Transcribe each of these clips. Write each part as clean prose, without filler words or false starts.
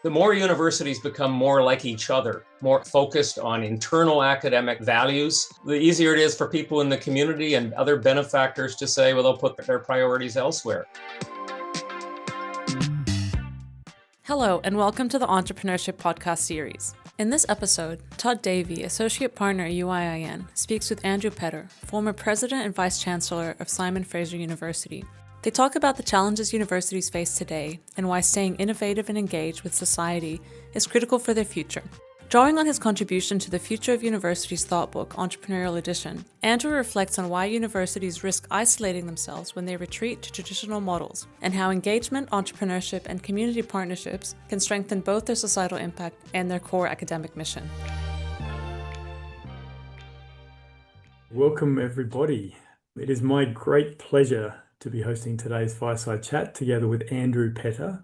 The more universities become more like each other, more focused on internal academic values, the easier it is for people in the community and other benefactors to say, well, they'll put their priorities elsewhere. Hello, and welcome to the Entrepreneurship podcast series. In this episode, Todd Davey, Associate Partner at UIIN, speaks with Andrew Petter, former President and Vice-Chancellor of Simon Fraser University. They talk about the challenges universities face today and why staying innovative and engaged with society is critical for their future. Drawing on his contribution to the Future of Universities thought book, Entrepreneurial Edition, Andrew reflects on why universities risk isolating themselves when they retreat to traditional models, and how engagement, entrepreneurship, and community partnerships can strengthen both their societal impact and their core academic mission. Welcome, everybody. It is my great pleasure to be hosting today's Fireside Chat together with Andrew Petter.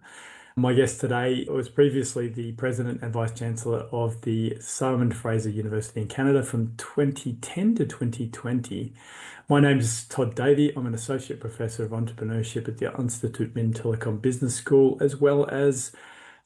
My guest today was previously the President and Vice-Chancellor of the Simon Fraser University in Canada from 2010 to 2020. My name is Todd Davey. I'm an Associate Professor of Entrepreneurship at the Institut Min Telecom Business School, as well as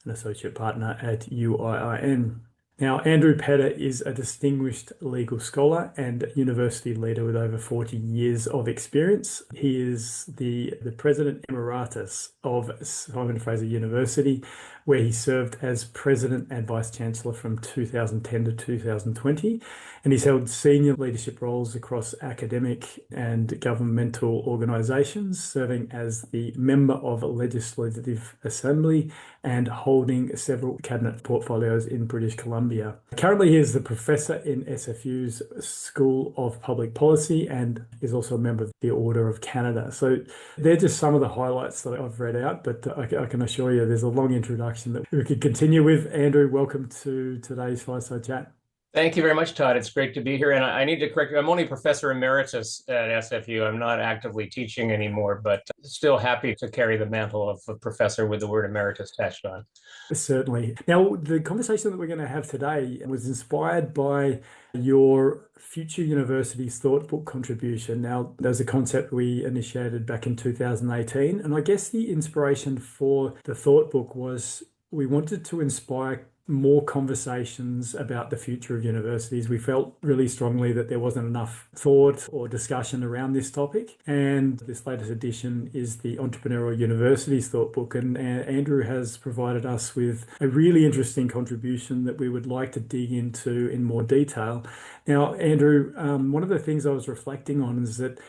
an Associate Partner at UIIN. Now, Andrew Petter is a distinguished legal scholar and university leader with over 40 years of experience. He is the President Emeritus of Simon Fraser University, where he served as President and Vice-Chancellor from 2010 to 2020. And he's held senior leadership roles across academic and governmental organisations, serving as the member of a Legislative Assembly and holding several cabinet portfolios in British Columbia. Currently, he is the Professor in SFU's School of Public Policy and is also a member of the Order of Canada. So they're just some of the highlights that I've read out, but I can assure you there's a long introduction that we could continue with. Andrew, welcome to today's Fireside Chat. Thank you very much, Todd. It's great to be here. And I need to correct you. I'm only Professor Emeritus at SFU. I'm not actively teaching anymore, but still happy to carry the mantle of a professor with the word emeritus attached on. Certainly. Now, the conversation that we're going to have today was inspired by your Future Universities Thought Book contribution. Now, there's a concept we initiated back in 2018. And I guess the inspiration for the Thought Book was we wanted to inspire more conversations about the future of universities. We felt really strongly that there wasn't enough thought or discussion around this topic. And this latest edition is the Entrepreneurial Universities Thought Book. And Andrew has provided us with a really interesting contribution that we would like to dig into in more detail. Now, Andrew, one of the things I was reflecting on is that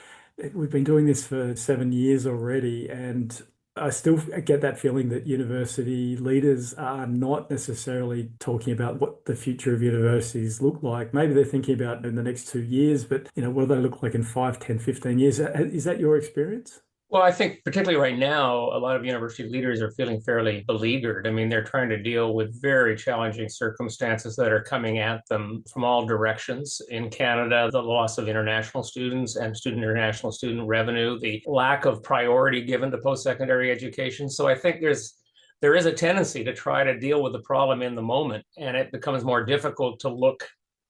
we've been doing this for 7 years already, and I still get that feeling that university leaders are not necessarily talking about what the future of universities look like. Maybe they're thinking about in the next 2 years, but what do they look like in 5, 10, 15 years? Is that your experience? Well, I think particularly right now, a lot of university leaders are feeling fairly beleaguered. I mean, they're trying to deal with very challenging circumstances that are coming at them from all directions. In Canada, the loss of international students and international student revenue, the lack of priority given to post-secondary education. So I think there is a tendency to try to deal with the problem in the moment, and it becomes more difficult to look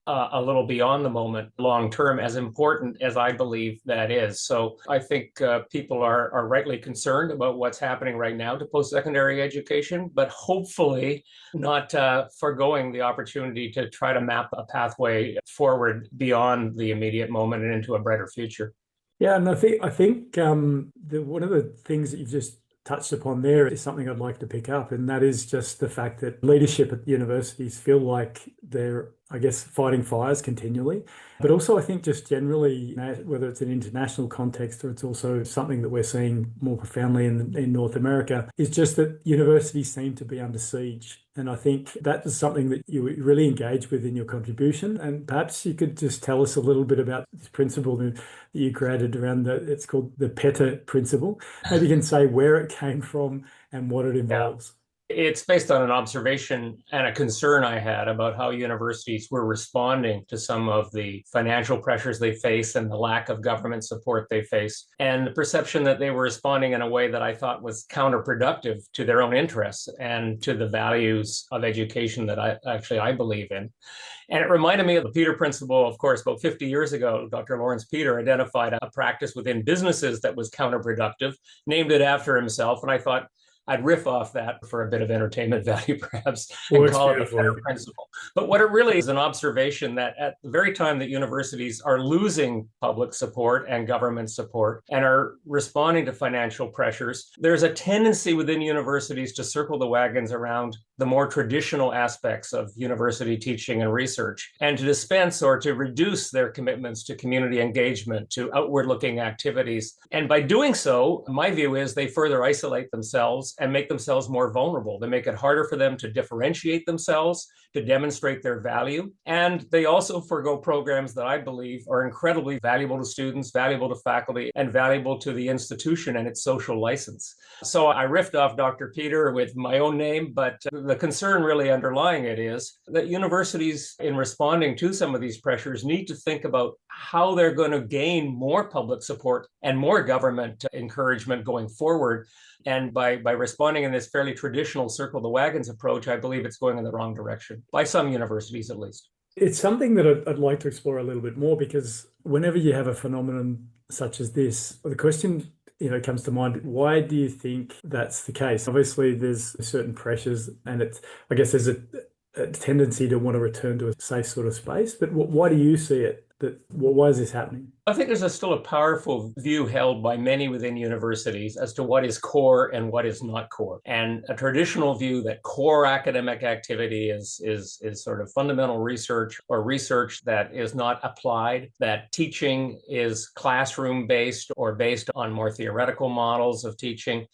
a little beyond the moment long term, as important as I believe that is. So I think people are rightly concerned about what's happening right now to post-secondary education, but hopefully not foregoing the opportunity to try to map a pathway forward beyond the immediate moment and into a brighter future. Yeah, and I think one of the things that you've just touched upon there is something I'd like to pick up, and that is just the fact that leadership at universities feel like they're, I guess, fighting fires continually. But also I think just generally, whether it's an international context or it's also something that we're seeing more profoundly in North America, is just that universities seem to be under siege. And I think that is something that you really engage with in your contribution. And perhaps you could just tell us a little bit about this principle that you created around it's called the Petter principle. Maybe you can say where it came from and what it involves. It's based on an observation and a concern I had about how universities were responding to some of the financial pressures they face and the lack of government support they face, and the perception that they were responding in a way that I thought was counterproductive to their own interests and to the values of education that I believe in. And it reminded me of the Peter Principle, of course, about 50 years ago. Dr. Lawrence Peter identified a practice within businesses that was counterproductive, named it after himself. And I thought, I'd riff off that for a bit of entertainment value, perhaps, and Works call it the beautifully. FAIR principle. But what it really is an observation that at the very time that universities are losing public support and government support and are responding to financial pressures, there's a tendency within universities to circle the wagons around the more traditional aspects of university teaching and research, and to dispense or to reduce their commitments to community engagement, to outward-looking activities. And by doing so, my view is they further isolate themselves and make themselves more vulnerable. They make it harder for them to differentiate themselves, to demonstrate their value. And they also forego programs that I believe are incredibly valuable to students, valuable to faculty, and valuable to the institution and its social license. So I riffed off Dr. Peter with my own name, but the concern really underlying it is that universities, in responding to some of these pressures, need to think about how they're going to gain more public support and more government encouragement going forward. And by responding in this fairly traditional circle the wagons approach, I believe it's going in the wrong direction, by some universities at least. It's something that I'd like to explore a little bit more, because whenever you have a phenomenon such as this, the question comes to mind, why do you think that's the case? Obviously, there's certain pressures, and I guess there's a tendency to want to return to a safe sort of space. But why do you see it? Why is this happening? I think there's still a powerful view held by many within universities as to what is core and what is not core. And a traditional view that core academic activity is sort of fundamental research or research that is not applied, that teaching is classroom-based or based on more theoretical models of teaching,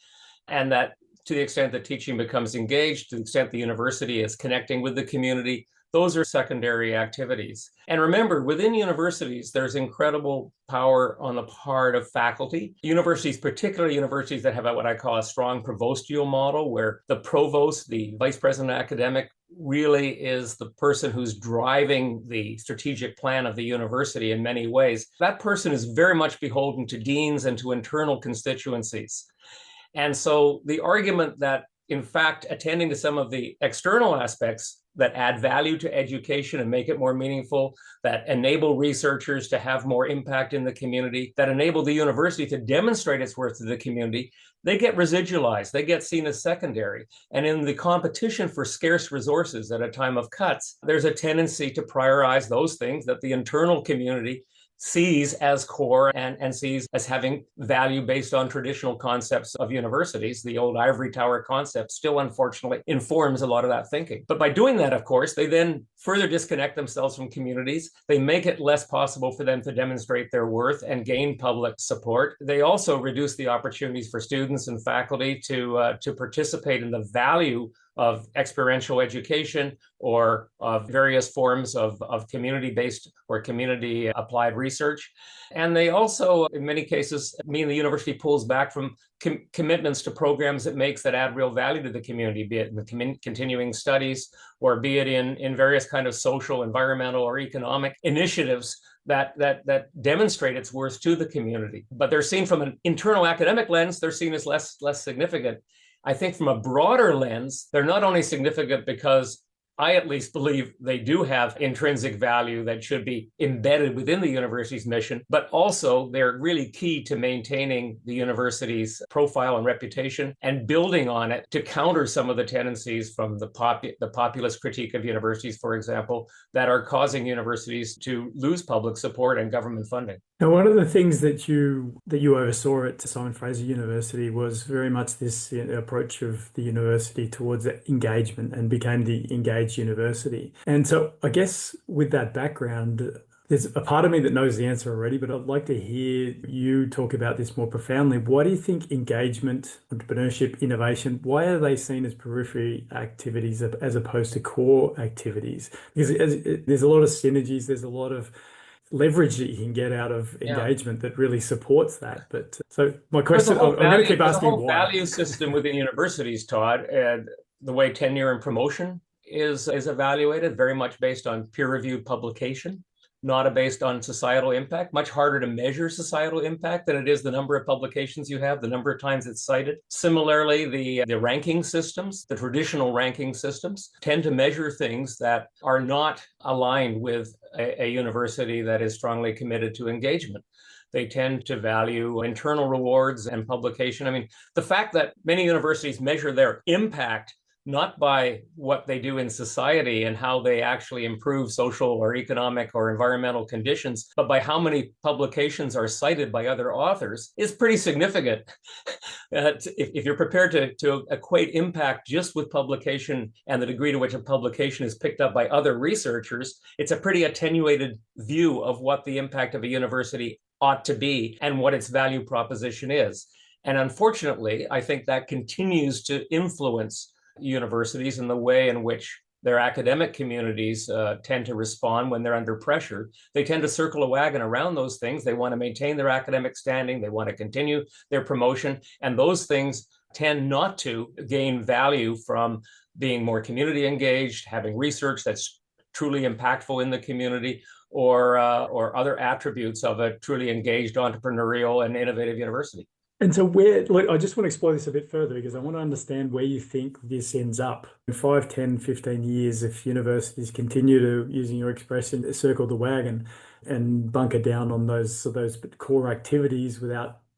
and that to the extent that teaching becomes engaged, to the extent the university is connecting with the community, those are secondary activities. And remember, within universities, there's incredible power on the part of faculty. Universities, particularly universities that have what I call a strong provostial model, where the provost, the vice president academic, really is the person who's driving the strategic plan of the university in many ways. That person is very much beholden to deans and to internal constituencies. And so the argument that, in fact, attending to some of the external aspects that add value to education and make it more meaningful, that enable researchers to have more impact in the community, that enable the university to demonstrate its worth to the community, they get residualized, they get seen as secondary. And in the competition for scarce resources at a time of cuts, there's a tendency to prioritize those things that the internal community sees as core and sees as having value based on traditional concepts of universities. The old ivory tower concept still, unfortunately, informs a lot of that thinking. But by doing that, of course, they then further disconnect themselves from communities. They make it less possible for them to demonstrate their worth and gain public support. They also reduce the opportunities for students and faculty to participate in the value of experiential education or of various forms of community-based or community-applied research. And they also, in many cases, mean the university pulls back from commitments to programs it makes that add real value to the community, be it in the continuing studies or be it in various kind of social, environmental, or economic initiatives that demonstrate its worth to the community. But they're seen from an internal academic lens, they're seen as less significant. I think from a broader lens, they're not only significant because I at least believe they do have intrinsic value that should be embedded within the university's mission, but also they're really key to maintaining the university's profile and reputation and building on it to counter some of the tendencies from the populist critique of universities, for example, that are causing universities to lose public support and government funding. Now, one of the things that you oversaw at Simon Fraser University was very much this approach of the university towards engagement, and became the Engaged University. And so I guess with that background, there's a part of me that knows the answer already, but I'd like to hear you talk about this more profoundly. Why do you think engagement, entrepreneurship, innovation, why are they seen as periphery activities as opposed to core activities? Because there's a lot of synergies, there's a lot of leverage that you can get out of engagement that really supports that. But so my question, I'm going to keep asking why. There's a whole value system within universities, Todd, and the way tenure and promotion is evaluated, very much based on peer-reviewed publication. not based on societal impact, much harder to measure societal impact than it is the number of publications you have, the number of times it's cited. Similarly, the ranking systems, the traditional ranking systems, tend to measure things that are not aligned with a university that is strongly committed to engagement. They tend to value internal rewards and publication. I mean, the fact that many universities measure their impact not by what they do in society and how they actually improve social or economic or environmental conditions, but by how many publications are cited by other authors is pretty significant. If you're prepared to equate impact just with publication and the degree to which a publication is picked up by other researchers, it's a pretty attenuated view of what the impact of a university ought to be and what its value proposition is. And unfortunately, I think that continues to influence universities and the way in which their academic communities tend to respond when they're under pressure. They tend to circle a wagon around those things. They want to maintain their academic standing. They want to continue their promotion. And those things tend not to gain value from being more community engaged, having research that's truly impactful in the community, or other attributes of a truly engaged entrepreneurial and innovative university. And so I just want to explore this a bit further because I want to understand where you think this ends up. In 5, 10, 15 years, if universities continue to, using your expression, circle the wagon and bunker down on those core activities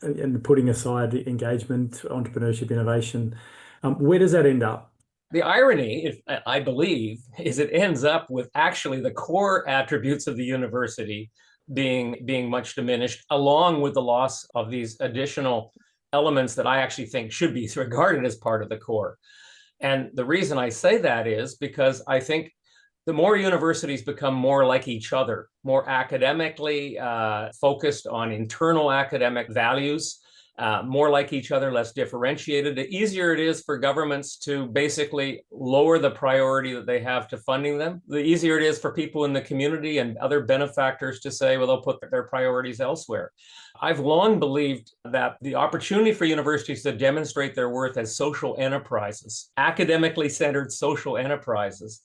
and putting aside engagement, entrepreneurship, innovation, where does that end up? The irony, I believe, is it ends up with actually the core attributes of the university being much diminished, along with the loss of these additional elements that I actually think should be regarded as part of the core. And the reason I say that is because I think the more universities become more like each other, more academically focused on internal academic values, more like each other, less differentiated, the easier it is for governments to basically lower the priority that they have to funding them. The easier it is for people in the community and other benefactors to say, well, they'll put their priorities elsewhere. I've long believed that the opportunity for universities to demonstrate their worth as social enterprises, academically centered social enterprises,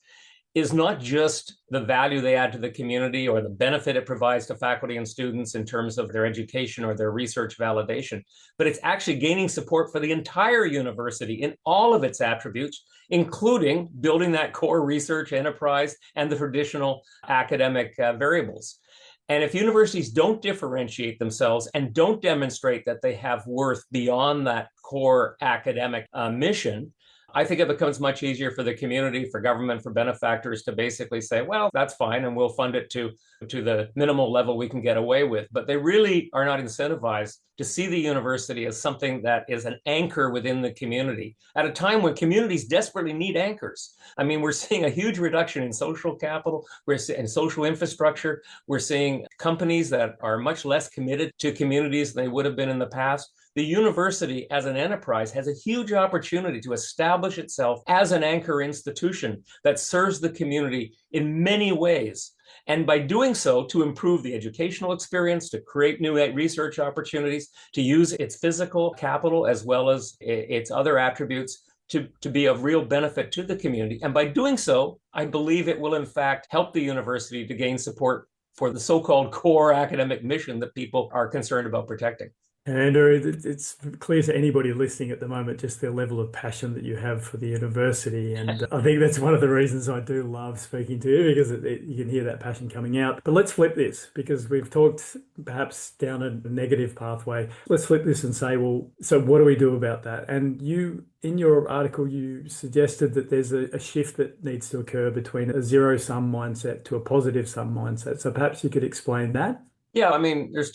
is not just the value they add to the community or the benefit it provides to faculty and students in terms of their education or their research validation, but it's actually gaining support for the entire university in all of its attributes, including building that core research enterprise and the traditional academic variables. And if universities don't differentiate themselves and don't demonstrate that they have worth beyond that core academic mission, I think it becomes much easier for the community, for government, for benefactors to basically say, well, that's fine, and we'll fund it to the minimal level we can get away with. But they really are not incentivized to see the university as something that is an anchor within the community at a time when communities desperately need anchors. I mean, we're seeing a huge reduction in social capital, we're seeing social infrastructure, we're seeing companies that are much less committed to communities than they would have been in the past. The university as an enterprise has a huge opportunity to establish itself as an anchor institution that serves the community in many ways. And by doing so, to improve the educational experience, to create new research opportunities, to use its physical capital as well as its other attributes to be of real benefit to the community. And by doing so, I believe it will in fact help the university to gain support for the so-called core academic mission that people are concerned about protecting. Andrew, it's clear to anybody listening at the moment just the level of passion that you have for the university. And I think that's one of the reasons I do love speaking to you, because you can hear that passion coming out. But let's flip this, because we've talked perhaps down a negative pathway. Let's flip this and say, well, so what do we do about that? And you, in your article, you suggested that there's a shift that needs to occur between a zero-sum mindset to a positive-sum mindset. So perhaps you could explain that. Yeah, I mean, there's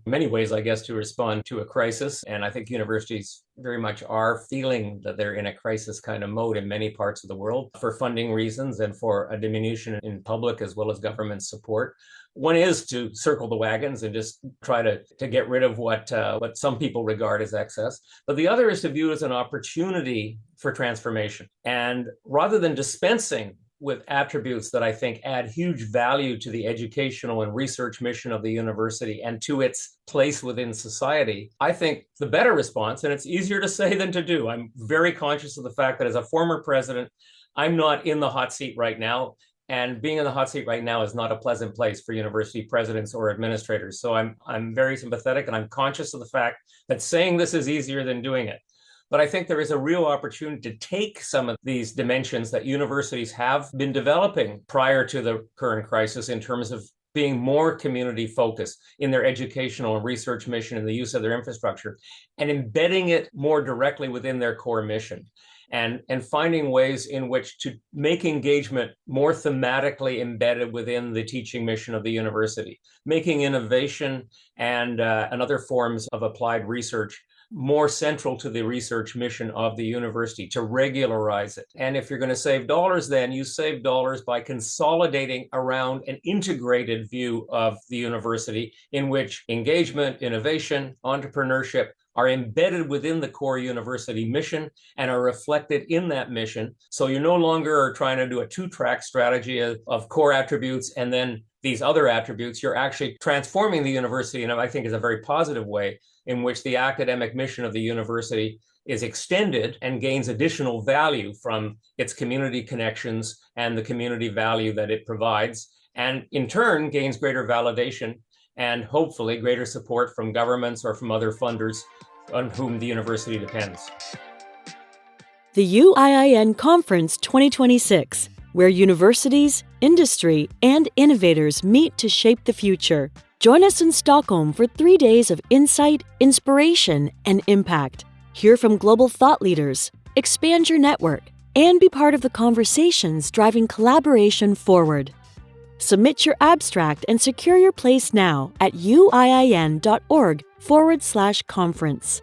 many ways, I guess, to respond to a crisis. And I think universities very much are feeling that they're in a crisis kind of mode in many parts of the world for funding reasons and for a diminution in public as well as government support. One is to circle the wagons and just try to get rid of what some people regard as excess. But the other is to view it as an opportunity for transformation. And rather than dispensing with attributes that I think add huge value to the educational and research mission of the university and to its place within society, I think the better response, and it's easier to say than to do. I'm very conscious of the fact that as a former president, I'm not in the hot seat right now. And being in the hot seat right now is not a pleasant place for university presidents or administrators. So I'm very sympathetic, and I'm conscious of the fact that saying this is easier than doing it. But I think there is a real opportunity to take some of these dimensions that universities have been developing prior to the current crisis in terms of being more community focused in their educational and research mission and the use of their infrastructure, and embedding it more directly within their core mission. And finding ways in which to make engagement more thematically embedded within the teaching mission of the university, making innovation and other forms of applied research more central to the research mission of the university, to regularize it. And if you're going to save dollars, then you save dollars by consolidating around an integrated view of the university in which engagement, innovation, entrepreneurship are embedded within the core university mission and are reflected in that mission. So you no longer are trying to do a two-track strategy of core attributes and then these other attributes. You're actually transforming the university, and I think is a very positive way in which the academic mission of the university is extended and gains additional value from its community connections and the community value that it provides, and in turn gains greater validation and hopefully greater support from governments or from other funders on whom the university depends. The UIIN Conference 2026, where universities, industry, and innovators meet to shape the future. Join us in Stockholm for 3 days of insight, inspiration, and impact. Hear from global thought leaders, expand your network, and be part of the conversations driving collaboration forward. Submit your abstract and secure your place now at uiin.org/conference.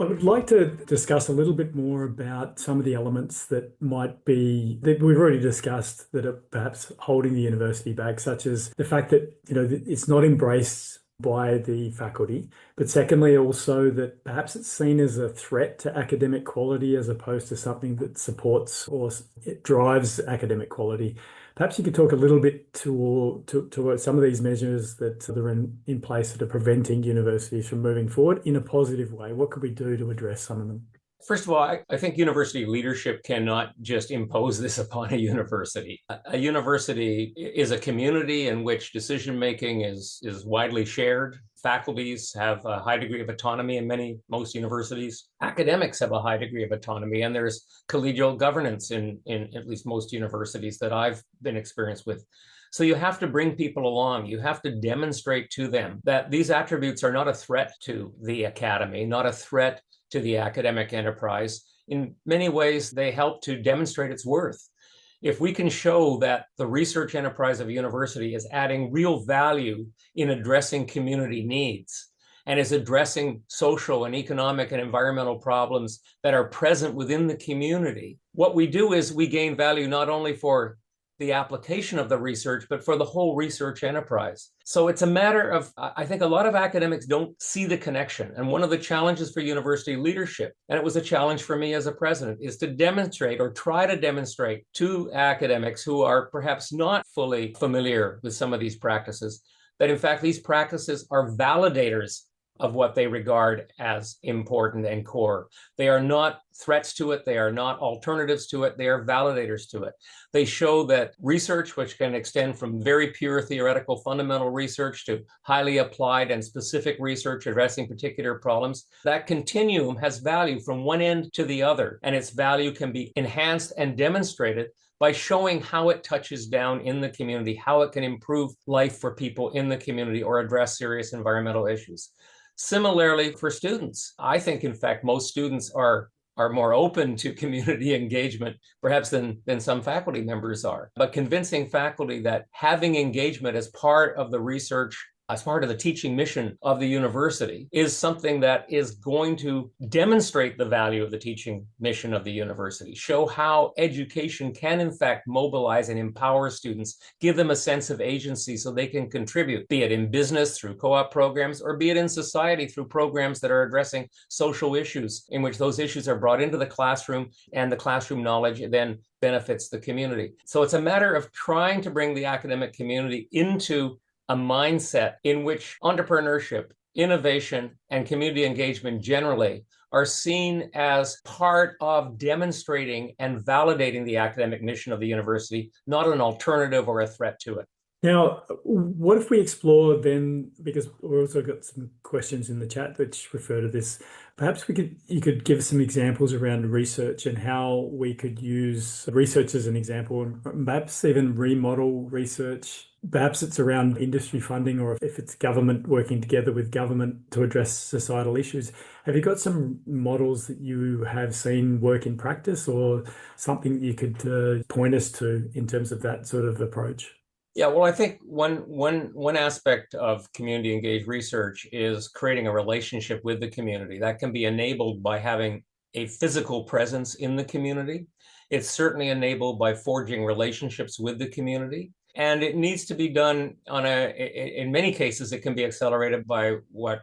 I would like to discuss a little bit more about some of the elements that might be, that we've already discussed, that are perhaps holding the university back, such as the fact that, it's not embraced by the faculty, but secondly, also that perhaps it's seen as a threat to academic quality as opposed to something that supports or it drives academic quality. Perhaps you could talk a little bit to some of these measures that are in place that are preventing universities from moving forward in a positive way. What could we do to address some of them? First of all, I think university leadership cannot just impose this upon a university. A university is a community in which decision-making is widely shared. Faculties have a high degree of autonomy in most universities. Academics have a high degree of autonomy, and there's collegial governance in at least most universities that I've been experienced with. So you have to bring people along. You have to demonstrate to them that these attributes are not a threat to the academy, not a threat to the academic enterprise. In many ways, they help to demonstrate its worth. If we can show that the research enterprise of a university is adding real value in addressing community needs and is addressing social and economic and environmental problems that are present within the community, what we do is we gain value not only for the application of the research, but for the whole research enterprise. So it's a matter of, I think a lot of academics don't see the connection. And one of the challenges for university leadership, and it was a challenge for me as a president, is to demonstrate or try to demonstrate to academics who are perhaps not fully familiar with some of these practices, that in fact, these practices are validators of what they regard as important and core. They are not threats to it. They are not alternatives to it. They are validators to it. They show that research, which can extend from very pure theoretical fundamental research to highly applied and specific research addressing particular problems, that continuum has value from one end to the other, and its value can be enhanced and demonstrated by showing how it touches down in the community, how it can improve life for people in the community or address serious environmental issues. Similarly, for students, I think, in fact, most students are more open to community engagement, perhaps than some faculty members are. But convincing faculty that having engagement as part of the research, as part of the teaching mission of the university, is something that is going to demonstrate the value of the teaching mission of the university, show how education can in fact mobilize and empower students, give them a sense of agency so they can contribute, be it in business through co-op programs, or be it in society through programs that are addressing social issues, in which those issues are brought into the classroom and the classroom knowledge then benefits the community. So it's a matter of trying to bring the academic community into a mindset in which entrepreneurship, innovation, and community engagement generally are seen as part of demonstrating and validating the academic mission of the university, not an alternative or a threat to it. Now, what if we explore then, because we've also got some questions in the chat which refer to this, perhaps you could give some examples around research and how we could use research as an example, and perhaps even remodel research. Perhaps it's around industry funding, or if it's government working together with government to address societal issues. Have you got some models that you have seen work in practice, or something that you could point us to in terms of that sort of approach? Yeah, well, I think one aspect of community engaged research is creating a relationship with the community. That can be enabled by having a physical presence in the community. It's certainly enabled by forging relationships with the community. And it needs to be done in many cases, it can be accelerated by what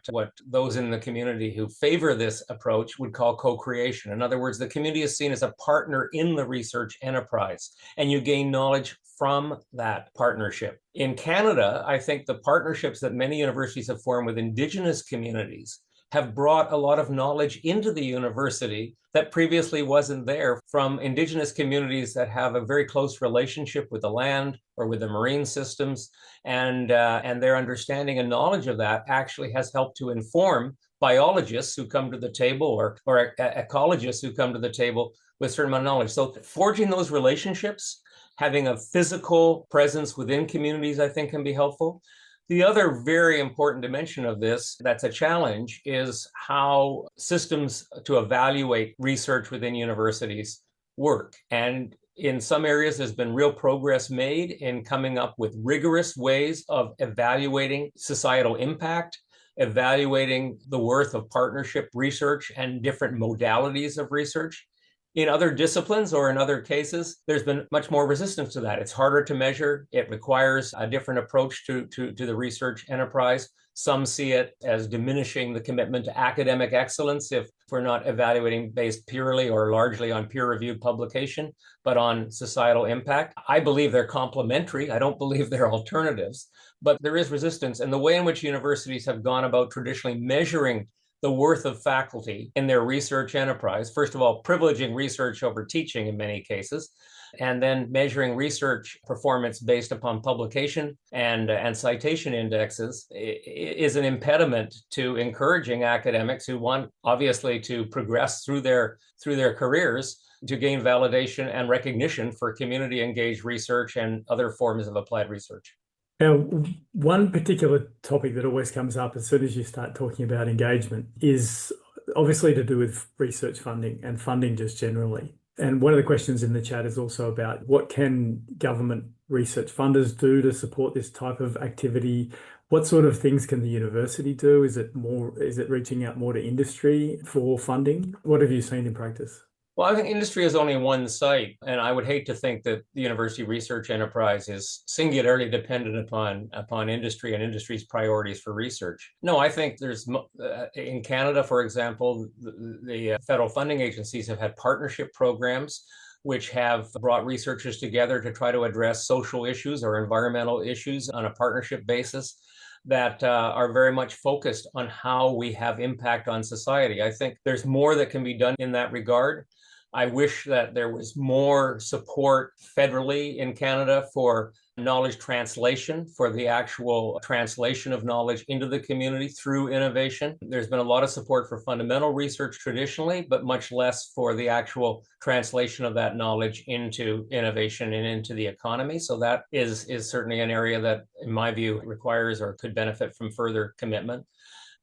those in the community who favor this approach would call co-creation. In other words, the community is seen as a partner in the research enterprise, and you gain knowledge from that partnership. In Canada, I think the partnerships that many universities have formed with Indigenous communities have brought a lot of knowledge into the university that previously wasn't there, from Indigenous communities that have a very close relationship with the land or with the marine systems, and their understanding and knowledge of that actually has helped to inform biologists who come to the table, or ecologists who come to the table with a certain amount of knowledge. So forging those relationships, having a physical presence within communities, I think, can be helpful. The other very important dimension of this that's a challenge is how systems to evaluate research within universities work. And in some areas, there's been real progress made in coming up with rigorous ways of evaluating societal impact, evaluating the worth of partnership research and different modalities of research. In other disciplines or in other cases, there's been much more resistance to that. It's harder to measure. It requires a different approach to the research enterprise. Some see it as diminishing the commitment to academic excellence if we're not evaluating based purely or largely on peer-reviewed publication, but on societal impact. I believe they're complementary. I don't believe they're alternatives, but there is resistance. And the way in which universities have gone about traditionally measuring the worth of faculty in their research enterprise, first of all, privileging research over teaching in many cases, and then measuring research performance based upon publication and citation indexes, is an impediment to encouraging academics who want, obviously, to progress through their careers to gain validation and recognition for community engaged research and other forms of applied research. Now, one particular topic that always comes up as soon as you start talking about engagement is obviously to do with research funding and funding just generally. And one of the questions in the chat is also about what can government research funders do to support this type of activity? What sort of things can the university do? Is it reaching out more to industry for funding? What have you seen in practice? Well, I think industry is only one site, and I would hate to think that the university research enterprise is singularly dependent upon industry and industry's priorities for research. No, I think there's, in Canada, for example, the federal funding agencies have had partnership programs which have brought researchers together to try to address social issues or environmental issues on a partnership basis that are very much focused on how we have impact on society. I think there's more that can be done in that regard. I wish that there was more support federally in Canada for knowledge translation, for the actual translation of knowledge into the community through innovation. There's been a lot of support for fundamental research traditionally, but much less for the actual translation of that knowledge into innovation and into the economy. So that is certainly an area that, in my view, requires or could benefit from further commitment.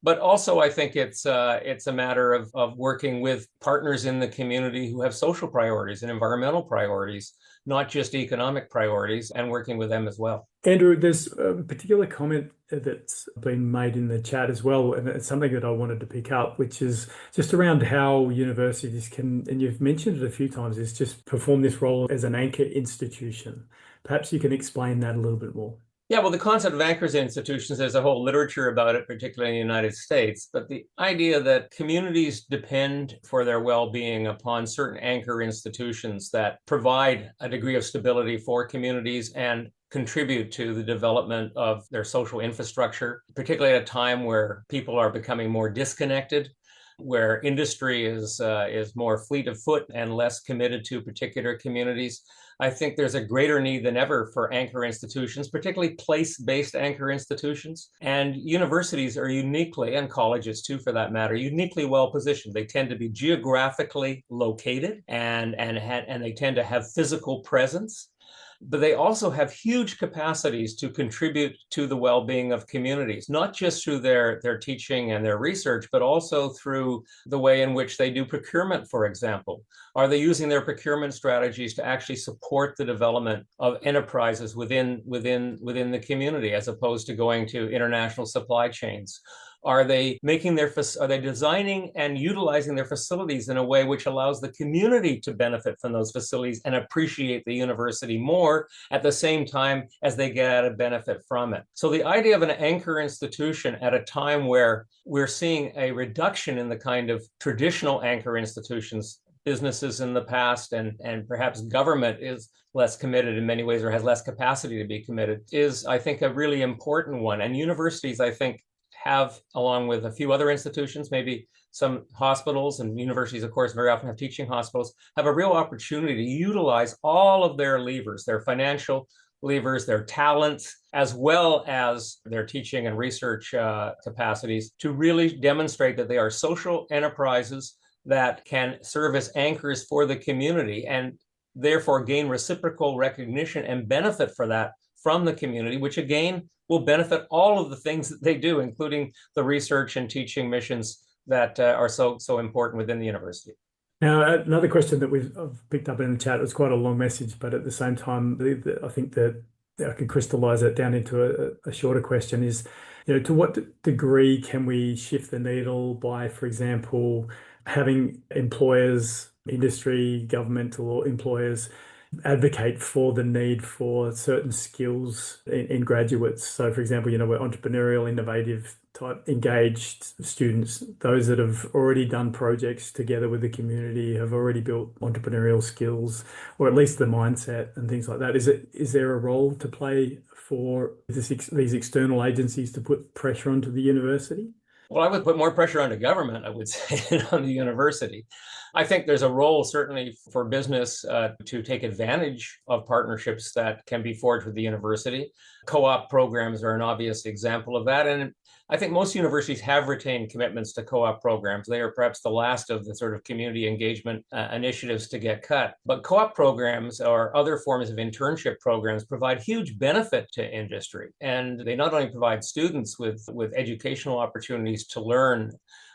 But also, I think it's a matter of working with partners in the community who have social priorities and environmental priorities, not just economic priorities, and working with them as well. Andrew, there's a particular comment that's been made in the chat as well, and it's something that I wanted to pick up, which is just around how universities can, and you've mentioned it a few times, is just perform this role as an anchor institution. Perhaps you can explain that a little bit more. Yeah, well, the concept of anchors institutions, there's a whole literature about it, particularly in the United States. But the idea that communities depend for their well-being upon certain anchor institutions that provide a degree of stability for communities and contribute to the development of their social infrastructure, particularly at a time where people are becoming more disconnected where industry is more fleet of foot and less committed to particular communities. I think there's a greater need than ever for anchor institutions, particularly place-based anchor institutions. And universities are uniquely, and colleges too for that matter, uniquely well positioned. They tend to be geographically located and they tend to have physical presence. But they also have huge capacities to contribute to the well-being of communities, not just through their teaching and their research, but also through the way in which they do procurement, for example. Are they using their procurement strategies to actually support the development of enterprises within the community, as opposed to going to international supply chains? Are they designing and utilizing their facilities in a way which allows the community to benefit from those facilities and appreciate the university more at the same time as they get a benefit from it? So the idea of an anchor institution at a time where we're seeing a reduction in the kind of traditional anchor institutions, businesses in the past, and perhaps government is less committed in many ways or has less capacity to be committed, is, I think, a really important one. And universities, I think, have, along with a few other institutions, maybe some hospitals, and universities, of course, very often have teaching hospitals, have a real opportunity to utilize all of their levers, their financial levers, their talents, as well as their teaching and research capacities, to really demonstrate that they are social enterprises that can serve as anchors for the community and therefore gain reciprocal recognition and benefit for that from the community, which again will benefit all of the things that they do, including the research and teaching missions that are so important within the university. Now, another question that I've picked up in the chat, it was quite a long message, but at the same time, I think that I can crystallize it down into a shorter question is, to what degree can we shift the needle by, for example, having employers, industry, governmental employers advocate for the need for certain skills in graduates? So, for example, we're entrepreneurial, innovative type engaged students, those that have already done projects together with the community, have already built entrepreneurial skills, or at least the mindset and things like that. Is there a role to play for these external agencies to put pressure onto the university? Well, I would put more pressure on the government, I would say, than on the university. I think there's a role certainly for business to take advantage of partnerships that can be forged with the university. Co-op programs are an obvious example of that. And I think most universities have retained commitments to co-op programs. They are perhaps the last of the sort of community engagement initiatives to get cut. But co-op programs or other forms of internship programs provide huge benefit to industry. And they not only provide students with educational opportunities to learn,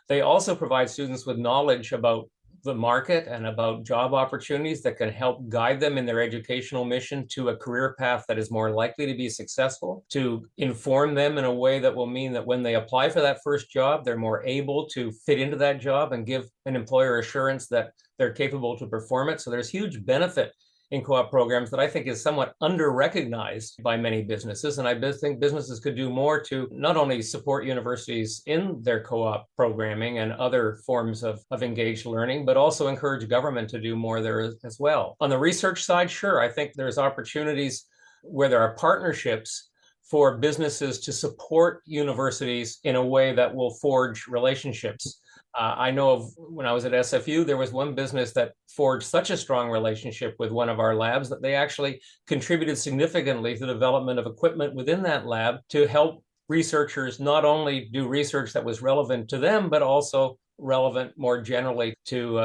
they also provide students with knowledge about the market and about job opportunities that can help guide them in their educational mission to a career path that is more likely to be successful, to inform them in a way that will mean that when they apply for that first job, they're more able to fit into that job and give an employer assurance that they're capable to perform it. So there's huge benefit in co-op programs that I think is somewhat under-recognized by many businesses. And I think businesses could do more to not only support universities in their co-op programming and other forms of engaged learning, but also encourage government to do more there as well. On the research side, sure, I think there's opportunities where there are partnerships for businesses to support universities in a way that will forge relationships. I know of when I was at SFU, there was one business that forged such a strong relationship with one of our labs that they actually contributed significantly to the development of equipment within that lab to help researchers not only do research that was relevant to them, but also relevant more generally to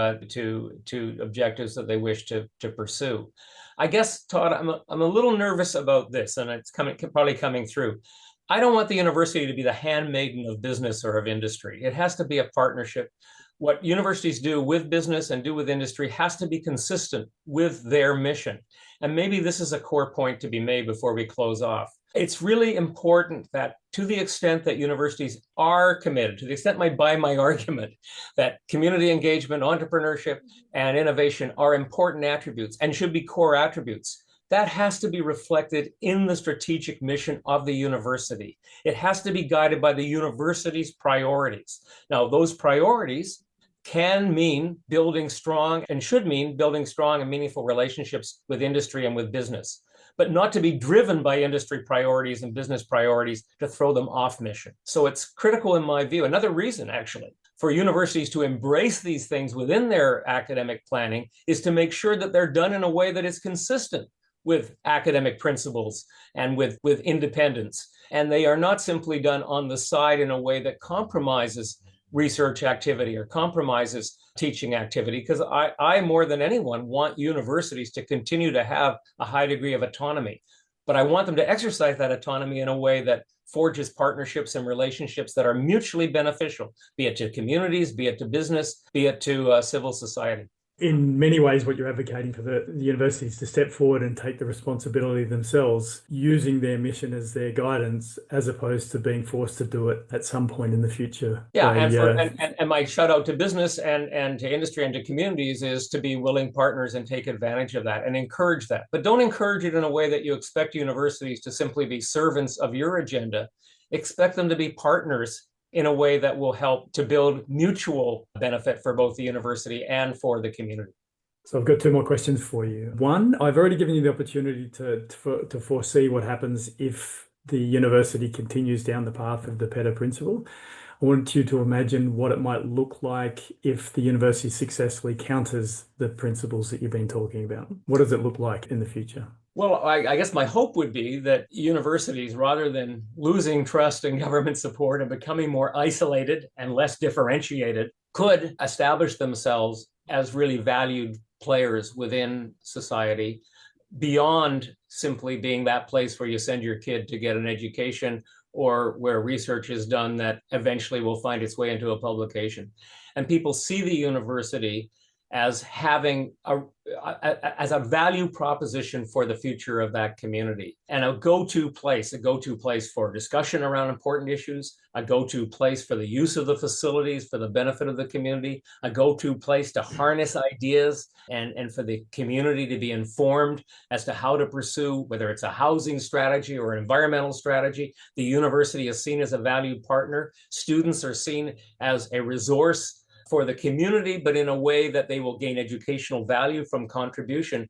objectives that they wish to pursue. I guess, Todd, I'm a little nervous about this, and it's probably coming through. I don't want the university to be the handmaiden of business or of industry. It has to be a partnership. What universities do with business and do with industry has to be consistent with their mission. And maybe this is a core point to be made before we close off. It's really important that to the extent that universities are committed, to the extent I buy my argument that community engagement, entrepreneurship, and innovation are important attributes and should be core attributes, that has to be reflected in the strategic mission of the university. It has to be guided by the university's priorities. Now, those priorities can mean building strong and should mean building strong and meaningful relationships with industry and with business, but not to be driven by industry priorities and business priorities to throw them off mission. So it's critical in my view. Another reason, actually, for universities to embrace these things within their academic planning is to make sure that they're done in a way that is consistent with academic principles and with independence. And they are not simply done on the side in a way that compromises research activity or compromises teaching activity, because I more than anyone want universities to continue to have a high degree of autonomy. But I want them to exercise that autonomy in a way that forges partnerships and relationships that are mutually beneficial, be it to communities, be it to business, be it to civil society. In many ways, what you're advocating for the universities to step forward and take the responsibility themselves, using their mission as their guidance, as opposed to being forced to do it at some point in the future. Yeah, and my shout out to business and to industry and to communities is to be willing partners and take advantage of that and encourage that. But don't encourage it in a way that you expect universities to simply be servants of your agenda. Expect them to be partners in a way that will help to build mutual benefit for both the university and for the community. So I've got two more questions for you. One, I've already given you the opportunity to foresee what happens if the university continues down the path of the Petter Principle. I want you to imagine what it might look like if the university successfully counters the principles that you've been talking about. What does it look like in the future? Well, I guess my hope would be that universities, rather than losing trust in government support and becoming more isolated and less differentiated, could establish themselves as really valued players within society beyond simply being that place where you send your kid to get an education or where research is done that eventually will find its way into a publication. And people see the university as having as a value proposition for the future of that community and a go-to place for discussion around important issues, a go-to place for the use of the facilities for the benefit of the community, a go-to place to harness ideas and for the community to be informed as to how to pursue, whether it's a housing strategy or an environmental strategy. The university is seen as a valued partner. Students are seen as a resource for the community, but in a way that they will gain educational value from contribution.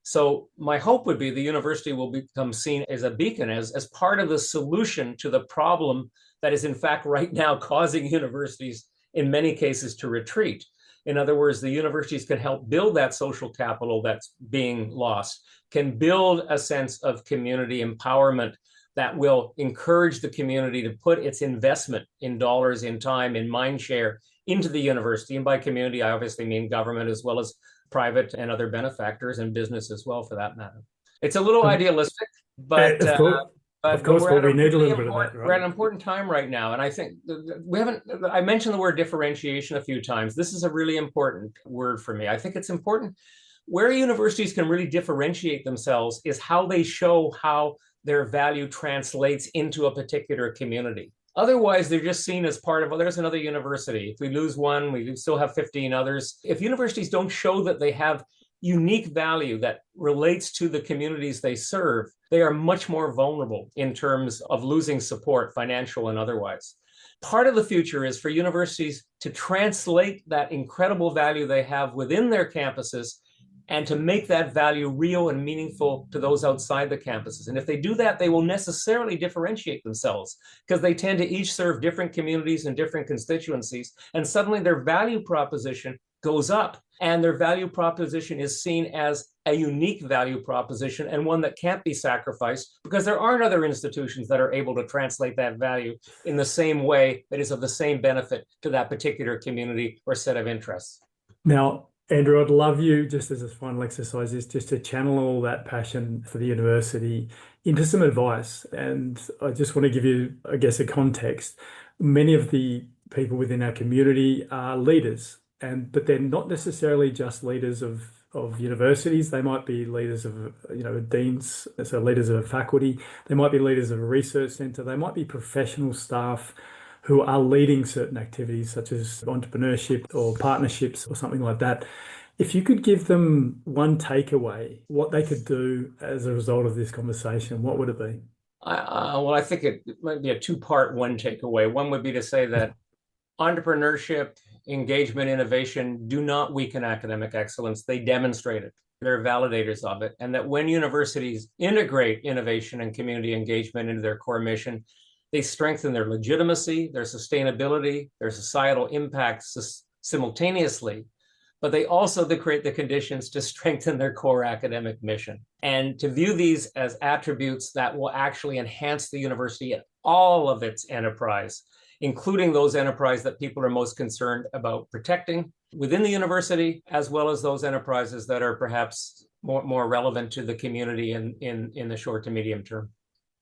So my hope would be the university will become seen as a beacon, as part of the solution to the problem that is in fact right now causing universities in many cases to retreat. In other words, the universities can help build that social capital that's being lost, can build a sense of community empowerment that will encourage the community to put its investment in dollars, in time, in mind share into the university. And by community, I obviously mean government as well as private and other benefactors and business as well, for that matter. It's a little idealistic, but of course, we need a little bit of that. Right? We're at an important time right now. And I think I mentioned the word differentiation a few times. This is a really important word for me. I think it's important. Where universities can really differentiate themselves is how they show how their value translates into a particular community. Otherwise, they're just seen as part of, there's another university. If we lose one, we still have 15 others. If universities don't show that they have unique value that relates to the communities they serve, they are much more vulnerable in terms of losing support, financial and otherwise. Part of the future is for universities to translate that incredible value they have within their campuses and to make that value real and meaningful to those outside the campuses. And if they do that, they will necessarily differentiate themselves because they tend to each serve different communities and different constituencies. And suddenly their value proposition goes up and their value proposition is seen as a unique value proposition and one that can't be sacrificed because there aren't other institutions that are able to translate that value in the same way that is of the same benefit to that particular community or set of interests. Now, Andrew, I'd love you, just as a final exercise, is just to channel all that passion for the university into some advice. And I just want to give you, I guess, a context. Many of the people within our community are leaders, but they're not necessarily just leaders of universities. They might be leaders of, deans, so leaders of a faculty. They might be leaders of a research centre. They might be professional staff who are leading certain activities such as entrepreneurship or partnerships or something like that. If you could give them one takeaway, what they could do as a result of this conversation, what would it be? Well, I think it might be a two-part one takeaway. One would be to say that entrepreneurship, engagement, innovation do not weaken academic excellence. They demonstrate it. They're validators of it. And that when universities integrate innovation and community engagement into their core mission, They strengthen their legitimacy, their sustainability, their societal impacts simultaneously, but they also create the conditions to strengthen their core academic mission. And to view these as attributes that will actually enhance the university and all of its enterprise, including those enterprises that people are most concerned about protecting within the university, as well as those enterprises that are perhaps more relevant to the community in the short to medium term.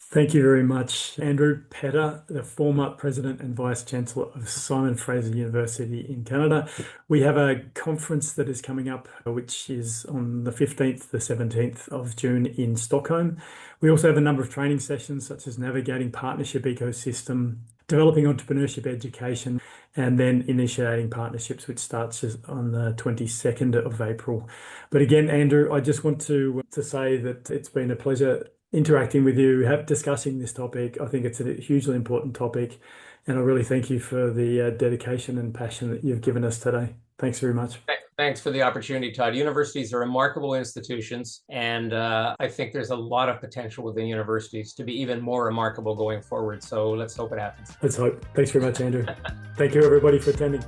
Thank you very much, Andrew Petter, the former President and Vice-Chancellor of Simon Fraser University in Canada. We have a conference that is coming up, which is on the 15th, the 17th of June in Stockholm. We also have a number of training sessions, such as navigating partnership ecosystem, developing entrepreneurship education, and then initiating partnerships, which starts on the 22nd of April. But again, Andrew, I just want to say that it's been a pleasure interacting with you, discussing this topic. I think it's a hugely important topic, and I really thank you for the dedication and passion that you've given us today. Thanks very much. Thanks for the opportunity, Todd. Universities are remarkable institutions, and I think there's a lot of potential within universities to be even more remarkable going forward. So let's hope it happens. Let's hope. Thanks very much, Andrew. Thank you, everybody, for attending.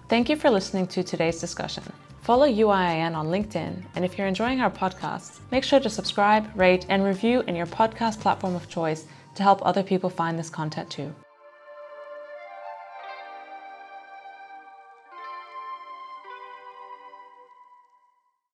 Thank you for listening to today's discussion. Follow UIIN on LinkedIn, and if you're enjoying our podcast, make sure to subscribe, rate, and review in your podcast platform of choice to help other people find this content too.